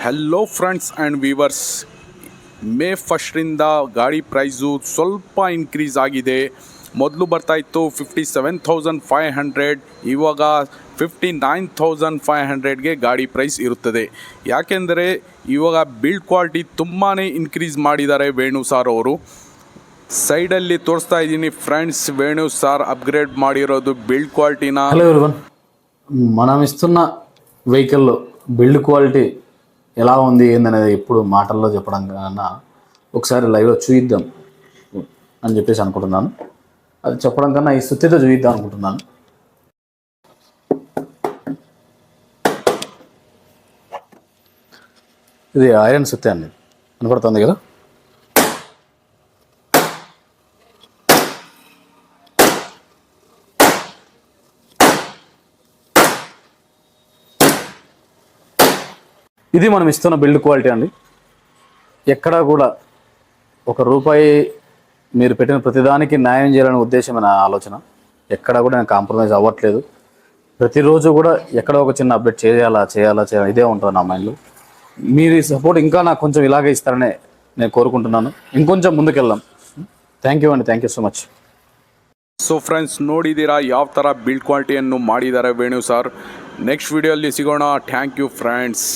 Hello friends and viewers, May ಫಸ್ಟ್ರಿಂದ ಗಾಡಿ price ಸ್ವಲ್ಪ ಇನ್ಕ್ರೀಸ್ ಆಗಿದೆ. ಮೊದಲು ಬರ್ತಾಯಿತ್ತು 57,500, ಇವಾಗ 59,500ಗೆ ಗಾಡಿ ಪ್ರೈಸ್ ಇರುತ್ತದೆ. ಯಾಕೆಂದರೆ ಇವಾಗ ಬಿಲ್ಡ್ ಕ್ವಾಲಿಟಿ ತುಂಬಾ ಇನ್ಕ್ರೀಸ್ ಮಾಡಿದ್ದಾರೆ ವೇಣು ಸಾರ್ ಅವರು. ಸೈಡಲ್ಲಿ ತೋರಿಸ್ತಾ ಇದ್ದೀನಿ ಫ್ರೆಂಡ್ಸ್, ವೇಣು ಸಾರ್ అప్గ్రేడ్ ಮಾಡಿರೋದು బిల్డ్ క్వాలిటీನ. హలో ఎవరివన్, మనం ఇస్తున్న వెహికల్ బిల్డ్ క్వాలిటీ ఎలా ఉంది ఏందనేది ఎప్పుడు మాటల్లో చెప్పడం కన్నా ఒకసారి లైవ్లో చూయిద్దాం అని చెప్పేసి అనుకుంటున్నాను. అది చెప్పడం కన్నా ఈ సుత్తితో చూయిద్దాం అనుకుంటున్నాను. ఇది ఐరన్ సుత్తి అండి, కనపడుతుంది కదా. ఇది మనం ఇస్తున్న బిల్డ్ క్వాలిటీ అండి. ఎక్కడా కూడా ₹1 మీరు పెట్టిన ప్రతిదానికి న్యాయం చేయాలనే ఉద్దేశమైన ఆలోచన. ఎక్కడా కూడా నేను కాంప్రమైజ్ అవ్వట్లేదు. ప్రతిరోజు కూడా ఎక్కడో ఒక చిన్న అప్డేట్ చేయాలా ఇదే ఉంటుంది నా మైండ్లో. మీరు సపోర్ట్ ఇంకా నాకు కొంచెం ఇలాగే ఇస్తారనే నేను కోరుకుంటున్నాను. ఇంకొంచెం ముందుకెళ్దాం. థ్యాంక్ యూ అండి, thank you so much. So friends, ನೋಡಿದ್ದೀರಾ ಯಾವ ಥರ ಬಿಲ್ಡ್ ಕ್ವಾಲಿಟಿಯನ್ನು ಮಾಡಿದ್ದಾರೆ ವೇಣು ಸರ್. ನೆಕ್ಸ್ಟ್ ವಿಡಿಯೋಲ್ಲಿ ಸಿಗೋಣ. Thank you friends.